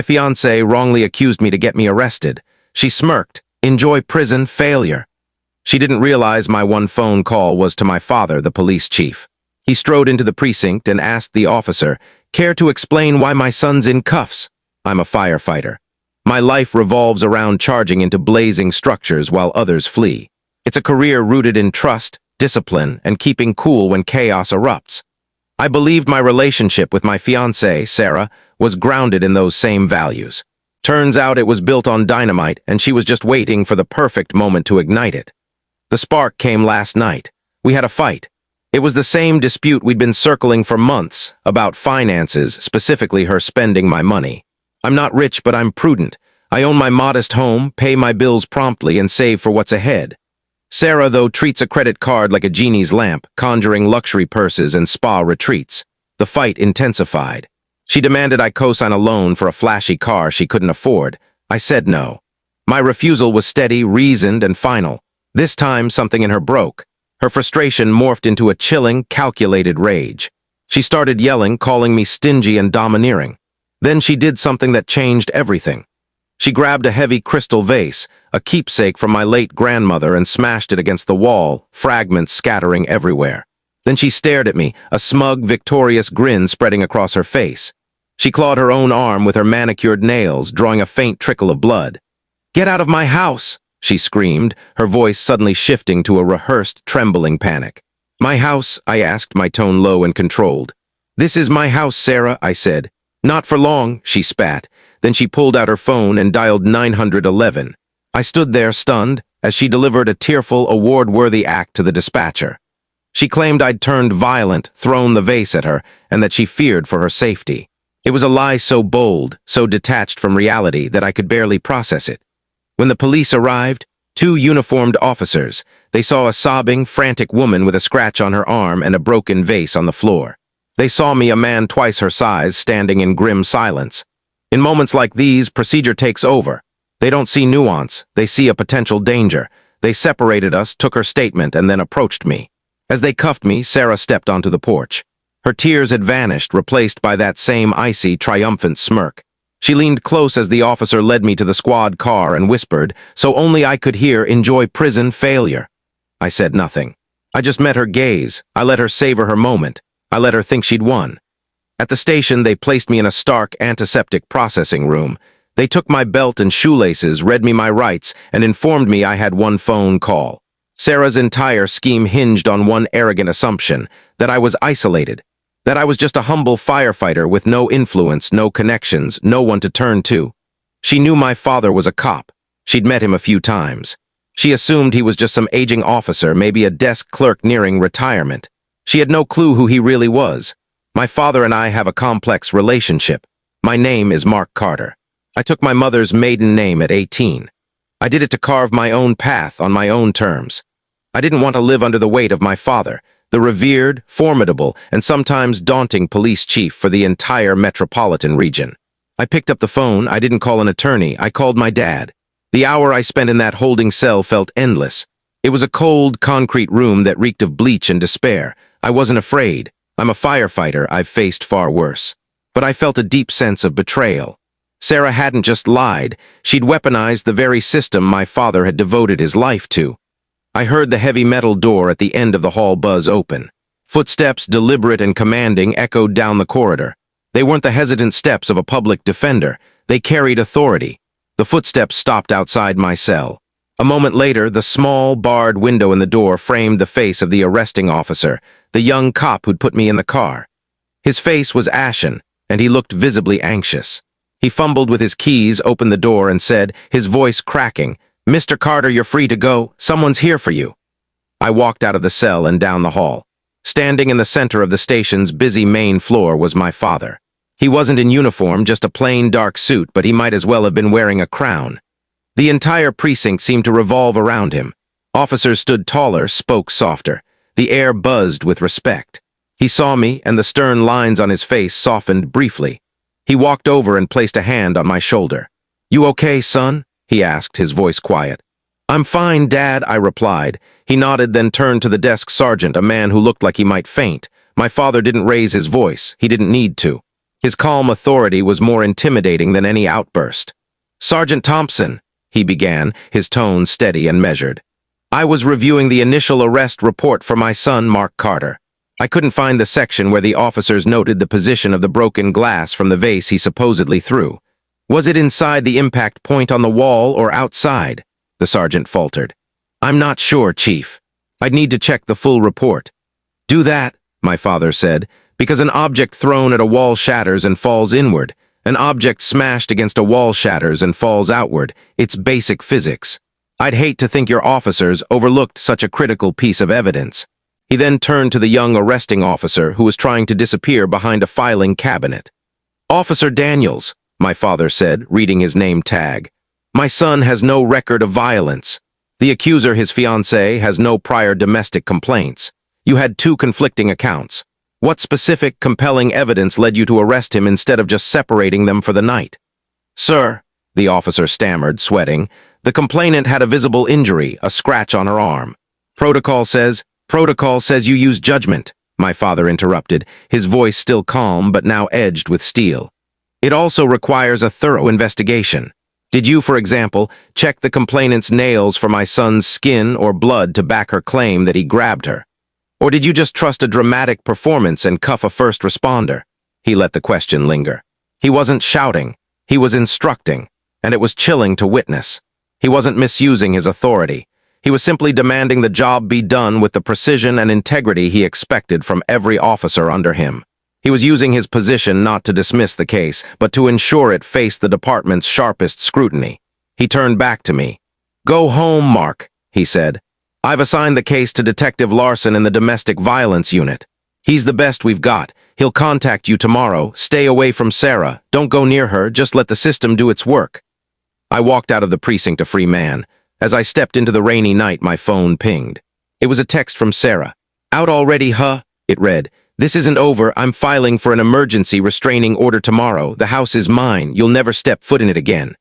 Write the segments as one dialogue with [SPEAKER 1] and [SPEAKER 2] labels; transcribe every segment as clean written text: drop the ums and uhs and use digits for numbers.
[SPEAKER 1] My fiancée wrongly accused me to get me arrested. She smirked. Enjoy prison, failure. She didn't realize my one phone call was to my father, the police chief. He strode into the precinct and asked the officer, "Care to explain why my son's in cuffs?" I'm a firefighter. My life revolves around charging into blazing structures while others flee. It's a career rooted in trust, discipline, and keeping cool when chaos erupts. I believed my relationship with my fiancée, Sarah, was grounded in those same values. Turns out it was built on dynamite, and she was just waiting for the perfect moment to ignite it. The spark came last night. We had a fight. It was the same dispute we'd been circling for months, about finances, specifically her spending my money. I'm not rich, but I'm prudent. I own my modest home, pay my bills promptly, and save for what's ahead. Sarah, though, treats a credit card like a genie's lamp, conjuring luxury purses and spa retreats. The fight intensified. She demanded I co-sign a loan for a flashy car she couldn't afford. I said no. My refusal was steady, reasoned, and final. This time, something in her broke. Her frustration morphed into a chilling, calculated rage. She started yelling, calling me stingy and domineering. Then she did something that changed everything. She grabbed a heavy crystal vase, a keepsake from my late grandmother, and smashed it against the wall, fragments scattering everywhere. Then she stared at me, a smug, victorious grin spreading across her face. She clawed her own arm with her manicured nails, drawing a faint trickle of blood. "Get out of my house!" she screamed, her voice suddenly shifting to a rehearsed, trembling panic. "My house?" I asked, my tone low and controlled. "This is my house, Sarah," I said. "Not for long," she spat. Then she pulled out her phone and dialed 911. I stood there, stunned, as she delivered a tearful, award-worthy act to the dispatcher. She claimed I'd turned violent, thrown the vase at her, and that she feared for her safety. It was a lie so bold, so detached from reality, that I could barely process it. When the police arrived, 2 uniformed officers, they saw a sobbing, frantic woman with a scratch on her arm and a broken vase on the floor. They saw me, a man twice her size, standing in grim silence. In moments like these, procedure takes over. They don't see nuance, they see a potential danger. They separated us, took her statement, and then approached me. As they cuffed me, Sarah stepped onto the porch. Her tears had vanished, replaced by that same icy, triumphant smirk. She leaned close as the officer led me to the squad car and whispered, so only I could hear, "Enjoy prison, failure." I said nothing. I just met her gaze. I let her savor her moment. I let her think she'd won. At the station, they placed me in a stark, antiseptic processing room. They took my belt and shoelaces, read me my rights, and informed me I had one phone call. Sarah's entire scheme hinged on one arrogant assumption, that I was isolated, that I was just a humble firefighter with no influence, no connections, no one to turn to. She knew my father was a cop. She'd met him a few times. She assumed he was just some aging officer, maybe a desk clerk nearing retirement. She had no clue who he really was. My father and I have a complex relationship. My name is Mark Carter. I took my mother's maiden name at 18. I did it to carve my own path on my own terms. I didn't want to live under the weight of my father, the revered, formidable, and sometimes daunting police chief for the entire metropolitan region. I picked up the phone. I didn't call an attorney. I called my dad. The hour I spent in that holding cell felt endless. It was a cold, concrete room that reeked of bleach and despair. I wasn't afraid. I'm a firefighter. I've faced far worse. But I felt a deep sense of betrayal. Sarah hadn't just lied. She'd weaponized the very system my father had devoted his life to. I heard the heavy metal door at the end of the hall buzz open. Footsteps, deliberate and commanding, echoed down the corridor. They weren't the hesitant steps of a public defender. They carried authority. The footsteps stopped outside my cell. A moment later, the small, barred window in the door framed the face of the arresting officer, the young cop who'd put me in the car. His face was ashen, and he looked visibly anxious. He fumbled with his keys, opened the door, and said, his voice cracking, "Mr. Carter, you're free to go. Someone's here for you." I walked out of the cell and down the hall. Standing in the center of the station's busy main floor was my father. He wasn't in uniform, just a plain dark suit, but he might as well have been wearing a crown. The entire precinct seemed to revolve around him. Officers stood taller, spoke softer. The air buzzed with respect. He saw me, and the stern lines on his face softened briefly. He walked over and placed a hand on my shoulder. "You okay, son?" he asked, his voice quiet. "I'm fine, Dad," I replied. He nodded, then turned to the desk sergeant, a man who looked like he might faint. My father didn't raise his voice. He didn't need to. His calm authority was more intimidating than any outburst. "Sergeant Thompson," he began, his tone steady and measured. "I was reviewing the initial arrest report for my son, Mark Carter. I couldn't find the section where the officers noted the position of the broken glass from the vase he supposedly threw. Was it inside the impact point on the wall or outside?" the sergeant faltered. "I'm not sure, Chief. I'd need to check the full report." "Do that," my father said, "because an object thrown at a wall shatters and falls inward. An object smashed against a wall shatters and falls outward. It's basic physics. I'd hate to think your officers overlooked such a critical piece of evidence." He then turned to the young arresting officer who was trying to disappear behind a filing cabinet. "Officer Daniels," my father said, reading his name tag. "My son has no record of violence. The accuser, his fiancée, has no prior domestic complaints. You had 2 conflicting accounts. What specific, compelling evidence led you to arrest him instead of just separating them for the night?" "Sir," the officer stammered, sweating, "the complainant had a visible injury, a scratch on her arm. Protocol says you use judgment," my father interrupted, his voice still calm but now edged with steel. "It also requires a thorough investigation. Did you, for example, check the complainant's nails for my son's skin or blood to back her claim that he grabbed her? Or did you just trust a dramatic performance and cuff a first responder?" He let the question linger. He wasn't shouting, he was instructing, and it was chilling to witness. He wasn't misusing his authority. He was simply demanding the job be done with the precision and integrity he expected from every officer under him. He was using his position not to dismiss the case, but to ensure it faced the department's sharpest scrutiny. He turned back to me. "Go home, Mark," he said. "I've assigned the case to Detective Larson in the Domestic Violence Unit. He's the best we've got. He'll contact you tomorrow. Stay away from Sarah. Don't go near her. Just let the system do its work." I walked out of the precinct a free man. As I stepped into the rainy night, my phone pinged. It was a text from Sarah. "Out already, huh?" it read. "This isn't over. I'm filing for an emergency restraining order tomorrow. The house is mine. You'll never step foot in it again."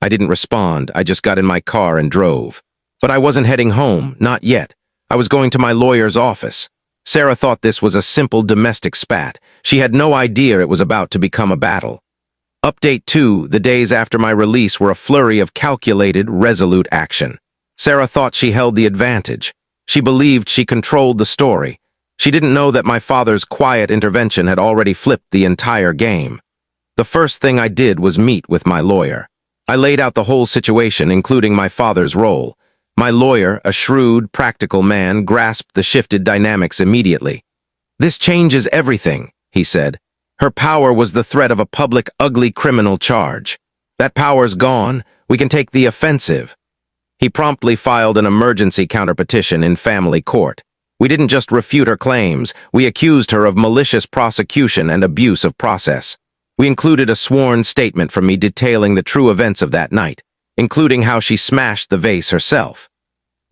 [SPEAKER 1] I didn't respond. I just got in my car and drove. But I wasn't heading home, not yet. I was going to my lawyer's office. Sarah thought this was a simple domestic spat. She had no idea it was about to become a battle. Update 2, the days after my release were a flurry of calculated, resolute action. Sarah thought she held the advantage. She believed she controlled the story. She didn't know that my father's quiet intervention had already flipped the entire game. The first thing I did was meet with my lawyer. I laid out the whole situation, including my father's role. My lawyer, a shrewd, practical man, grasped the shifted dynamics immediately. "This changes everything," he said. "Her power was the threat of a public, ugly criminal charge. That power's gone. We can take the offensive." He promptly filed an emergency counterpetition in family court. We didn't just refute her claims, we accused her of malicious prosecution and abuse of process. We included a sworn statement from me detailing the true events of that night, including how she smashed the vase herself.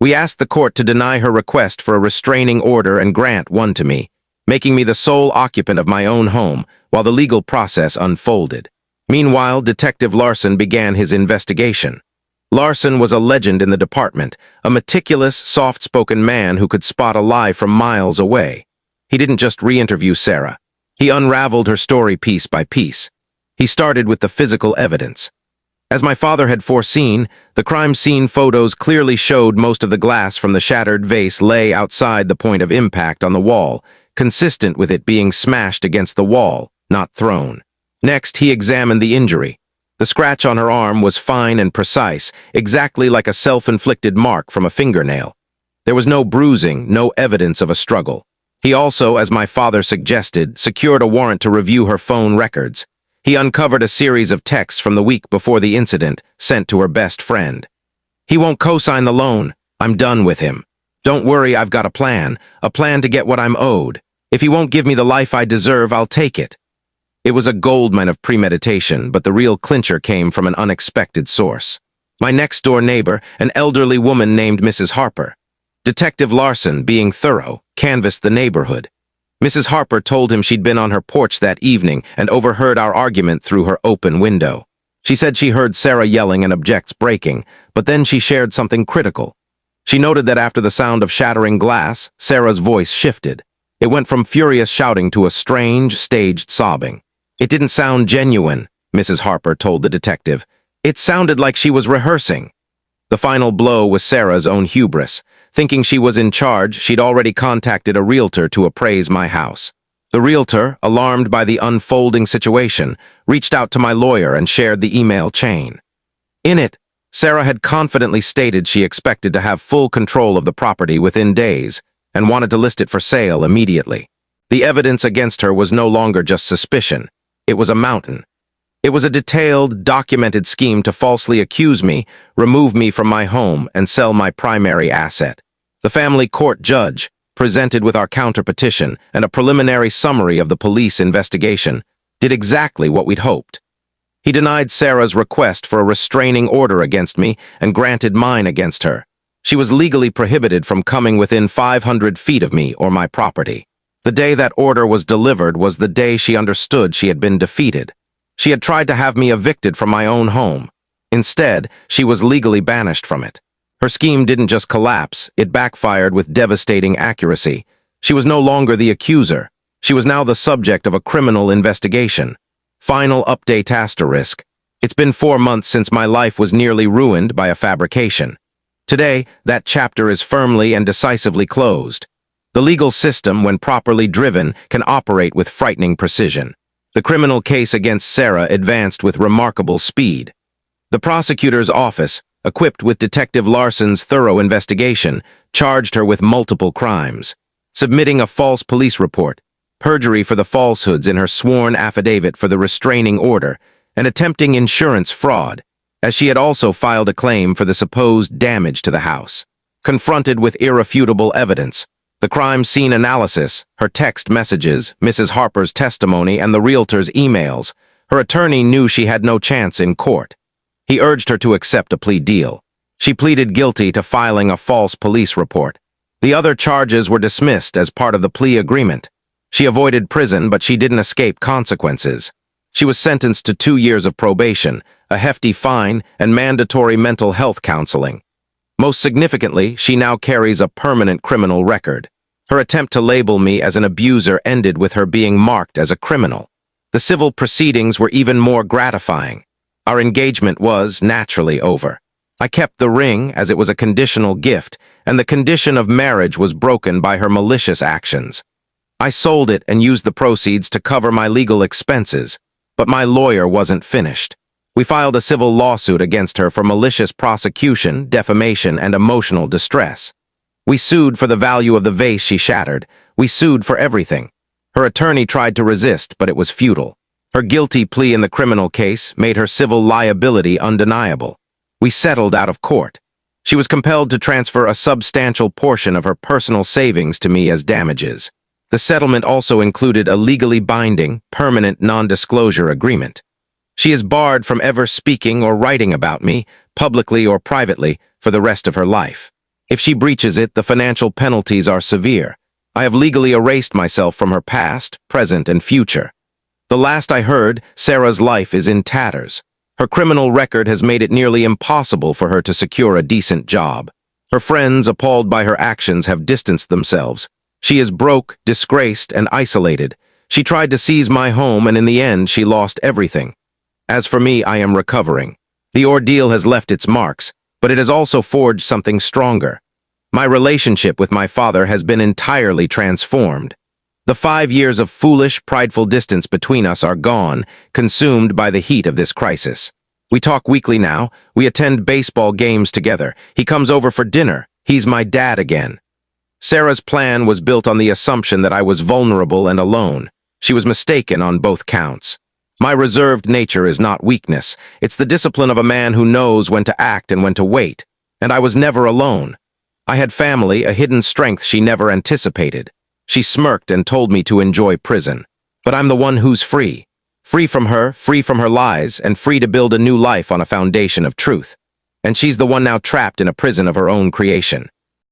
[SPEAKER 1] We asked the court to deny her request for a restraining order and grant one to me, making me the sole occupant of my own home while the legal process unfolded. Meanwhile, Detective Larson began his investigation. Larson was a legend in the department, a meticulous, soft-spoken man who could spot a lie from miles away. He didn't just re-interview Sarah. He unraveled her story piece by piece. He started with the physical evidence. As my father had foreseen, the crime scene photos clearly showed most of the glass from the shattered vase lay outside the point of impact on the wall, consistent with it being smashed against the wall, not thrown. Next, he examined the injury. The scratch on her arm was fine and precise, exactly like a self-inflicted mark from a fingernail. There was no bruising, no evidence of a struggle. He also, as my father suggested, secured a warrant to review her phone records. He uncovered a series of texts from the week before the incident, sent to her best friend. "He won't co-sign the loan. I'm done with him. Don't worry, I've got a plan to get what I'm owed. If he won't give me the life I deserve, I'll take it." It was a goldmine of premeditation, but the real clincher came from an unexpected source. My next-door neighbor, an elderly woman named Mrs. Harper. Detective Larson, being thorough, canvassed the neighborhood. Mrs. Harper told him she'd been on her porch that evening and overheard our argument through her open window. She said she heard Sarah yelling and objects breaking, but then she shared something critical. She noted that after the sound of shattering glass, Sarah's voice shifted. It went from furious shouting to a strange, staged sobbing. It didn't sound genuine, Mrs. Harper told the detective. It sounded like she was rehearsing. The final blow was Sarah's own hubris. Thinking she was in charge, she'd already contacted a realtor to appraise my house. The realtor, alarmed by the unfolding situation, reached out to my lawyer and shared the email chain. In it, Sarah had confidently stated she expected to have full control of the property within days and wanted to list it for sale immediately. The evidence against her was no longer just suspicion. It was a mountain. It was a detailed, documented scheme to falsely accuse me, remove me from my home, and sell my primary asset. The family court judge, presented with our counterpetition and a preliminary summary of the police investigation, did exactly what we'd hoped. He denied Sarah's request for a restraining order against me and granted mine against her. She was legally prohibited from coming within 500 feet of me or my property. The day that order was delivered was the day she understood she had been defeated. She had tried to have me evicted from my own home. Instead, she was legally banished from it. Her scheme didn't just collapse, it backfired with devastating accuracy. She was no longer the accuser. She was now the subject of a criminal investigation. Final update asterisk. It's been 4 months since my life was nearly ruined by a fabrication. Today, that chapter is firmly and decisively closed. The legal system, when properly driven, can operate with frightening precision. The criminal case against Sarah advanced with remarkable speed. The prosecutor's office, equipped with Detective Larson's thorough investigation, charged her with multiple crimes, submitting a false police report, perjury for the falsehoods in her sworn affidavit for the restraining order, and attempting insurance fraud, as she had also filed a claim for the supposed damage to the house. Confronted with irrefutable evidence, the crime scene analysis, her text messages, Mrs. Harper's testimony, and the realtor's emails, her attorney knew she had no chance in court. He urged her to accept a plea deal. She pleaded guilty to filing a false police report. The other charges were dismissed as part of the plea agreement. She avoided prison, but she didn't escape consequences. She was sentenced to 2 years of probation, a hefty fine, and mandatory mental health counseling. Most significantly, she now carries a permanent criminal record. Her attempt to label me as an abuser ended with her being marked as a criminal. The civil proceedings were even more gratifying. Our engagement was, naturally, over. I kept the ring as it was a conditional gift, and the condition of marriage was broken by her malicious actions. I sold it and used the proceeds to cover my legal expenses, but my lawyer wasn't finished. We filed a civil lawsuit against her for malicious prosecution, defamation, and emotional distress. We sued for the value of the vase she shattered. We sued for everything. Her attorney tried to resist, but it was futile. Her guilty plea in the criminal case made her civil liability undeniable. We settled out of court. She was compelled to transfer a substantial portion of her personal savings to me as damages. The settlement also included a legally binding, permanent non-disclosure agreement. She is barred from ever speaking or writing about me, publicly or privately, for the rest of her life. If she breaches it, the financial penalties are severe. I have legally erased myself from her past, present, and future. The last I heard, Sarah's life is in tatters. Her criminal record has made it nearly impossible for her to secure a decent job. Her friends, appalled by her actions, have distanced themselves. She is broke, disgraced, and isolated. She tried to seize my home, and in the end, she lost everything. As for me, I am recovering. The ordeal has left its marks, but it has also forged something stronger. My relationship with my father has been entirely transformed. The 5 years of foolish, prideful distance between us are gone, consumed by the heat of this crisis. We talk weekly now. We attend baseball games together. He comes over for dinner. He's my dad again. Sarah's plan was built on the assumption that I was vulnerable and alone. She was mistaken on both counts. My reserved nature is not weakness. It's the discipline of a man who knows when to act and when to wait. And I was never alone. I had family, a hidden strength she never anticipated. She smirked and told me to enjoy prison. But I'm the one who's free. Free from her lies, and free to build a new life on a foundation of truth. And she's the one now trapped in a prison of her own creation.